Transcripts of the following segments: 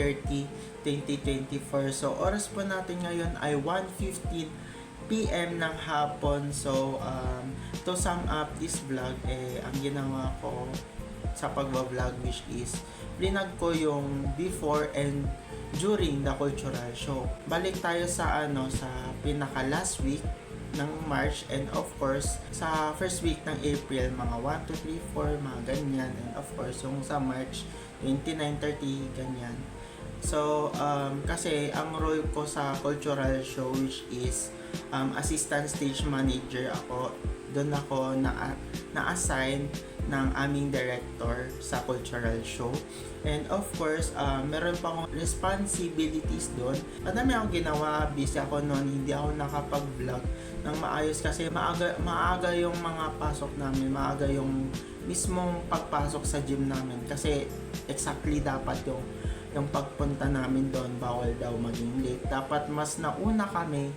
30, 2024. So, oras po natin ngayon ay 1:15 PM ng hapon. So, to sum up this vlog, ang ginawa ko sa pagbablog which is plinag ko yung before and during the cultural show. Balik tayo sa sa pinaka last week ng March, and of course sa first week ng April, mga 1, 2, 3, 4, mga ganyan, and of course yung sa March 29, 30, ganyan. So kasi ang role ko sa cultural show which is assistant stage manager ako. Doon ako na-assign ng aming director sa cultural show. And of course, meron pa akong responsibilities doon. Madami akong ginawa, busy ako noon, hindi ako nakapag-vlog ng maayos kasi maaga yung mga pasok namin, maaga yung mismong pagpasok sa gym namin kasi exactly dapat yung pagpunta namin doon, bawal daw maging late. Dapat mas nauna kami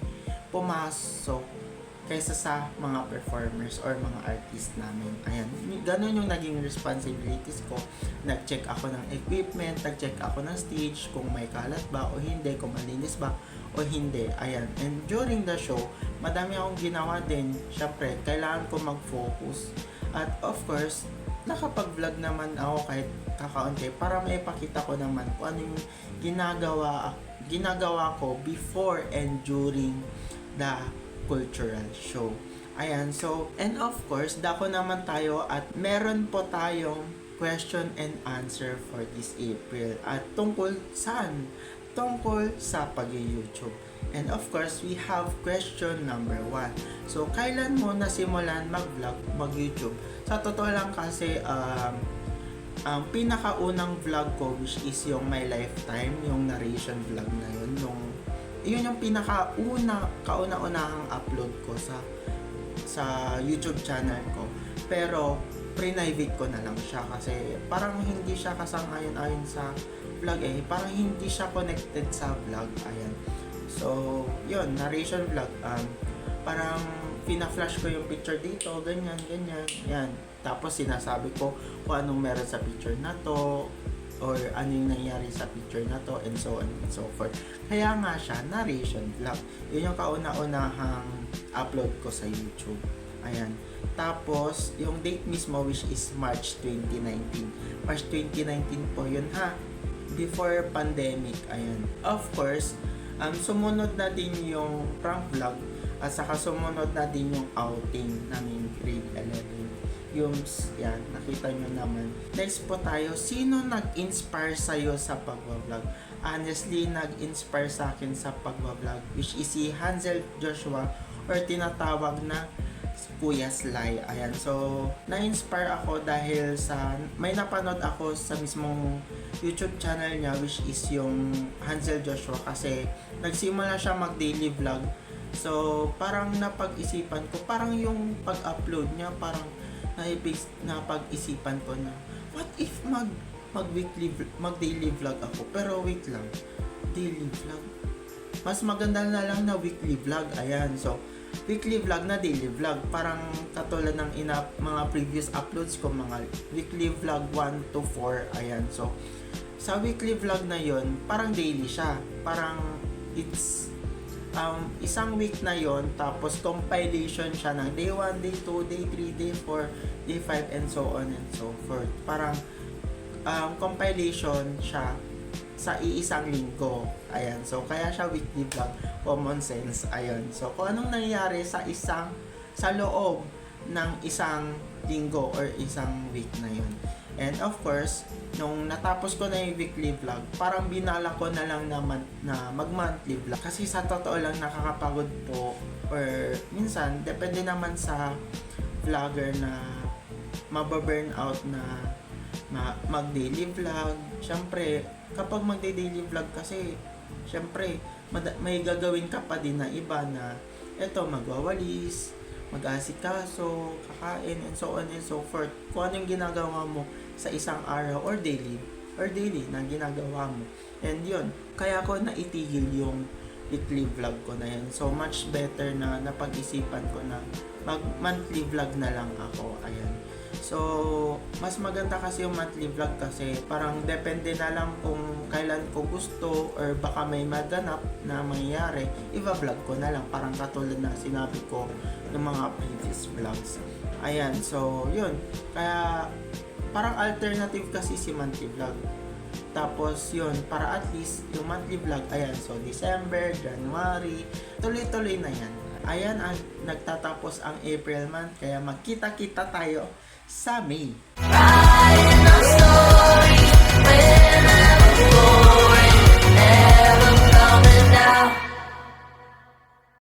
pumasok kaysa sa mga performers or mga artist namin. Ayan, ganun yung naging responsibilities ko. Nag-check ako ng equipment, nag-check ako ng stage, kung may kalat ba o hindi, kung malinis ba o hindi. Ayan, and during the show, madami akong ginawa din. Syempre, kailangan ko mag-focus. At of course, nakapag-vlog naman ako kahit kakaunti para maipakita ko naman kung ano yung ginagawa ko before and during the cultural show. Ayan, so, and of course, dako naman tayo at meron po tayong question and answer for this April. At tungkol saan? Tungkol sa pag-YouTube. And of course, we have question number 1. So, kailan mo nasimulan mag-vlog, mag-YouTube? Sa totoo lang kasi, ang pinakaunang vlog ko which is yung My Lifetime, yung narration vlog na yun, yun yung kauna-unahang upload ko sa YouTube channel ko. Pero private ko na lang siya kasi parang hindi siya kasang-ayon sa vlog parang hindi siya connected sa vlog. Ayan. So, yun, narration vlog. Parang pina-flash ko yung picture dito, ganyan. Yan. Tapos sinasabi ko kung anong meron sa picture na to, or ano yung nangyari sa picture na to, and so on and so forth. Kaya nga siya, narration vlog. Yun yung kauna-unahang upload ko sa YouTube. Ayan. Tapos, yung date mismo which is March 2019. March 2019 po yun ha. Before pandemic. Ayan. Of course, sumunod na din yung prank vlog at saka sumunod na din yung outing namin grade 11. Yan, nakita nyo naman. Next po tayo, sino nag-inspire sa'yo sa pagbablog? Honestly, nag-inspire sa akin sa pagbablog which is si Hansel Joshua or tinatawag na Kuya Sly. Ayan, so na-inspire ako dahil sa may napanood ako sa mismong YouTube channel niya which is yung Hansel Joshua kasi nagsimula siya mag-daily vlog. So parang napag-isipan ko, parang yung pag-upload niya parang napag-isipan ko na what if mag-daily vlog ako, pero wait lang, daily vlog mas maganda na lang na weekly vlog. Ayan, so weekly vlog na daily vlog, parang katulad ng mga previous uploads ko, mga weekly vlog 1 to 4. Ayan, so sa weekly vlog na yon parang daily siya, parang it's isang week na yon, tapos compilation siya ng day 1, day 2, day 3, day 4, day 5, and so on and so forth. Parang compilation siya sa iisang linggo. Ayan, so kaya siya weekly vlog, common sense. Ayan, so kung anong nangyayari sa loob ng isang linggo or isang week na yon. And of course, nung natapos ko na yung weekly vlog, parang binala ko na lang naman na mag-monthly vlog. Kasi sa totoo lang, nakakapagod po. Or minsan, depende naman sa vlogger na mababurn out na mag-daily vlog. Siyempre, kapag mag-daily vlog kasi, siyempre, may gagawin ka pa din na iba na eto, magwawalis, mag-asikaso, kakain, and so on and so forth. Kung ano yung ginagawa mo sa isang araw or daily na ginagawa mo. And yun, kaya ko naitigil yung weekly vlog ko na yun. So much better na napag-isipan ko na mag-monthly vlog na lang ako. Ayan. So, mas maganda kasi yung monthly vlog kasi parang depende na lang kung kailan ko gusto or baka may maganap na mangyayari, i-vlog ko na lang. Parang katulad na sinabi ko ng mga previous vlogs. Ayan, so yun. Kaya parang alternative kasi si monthly vlog. Tapos yun, para at least yung monthly vlog, ayan, so December, January, tuloy-tuloy na yan. Ayan, nagtatapos ang April month, kaya magkita-kita tayo sa May.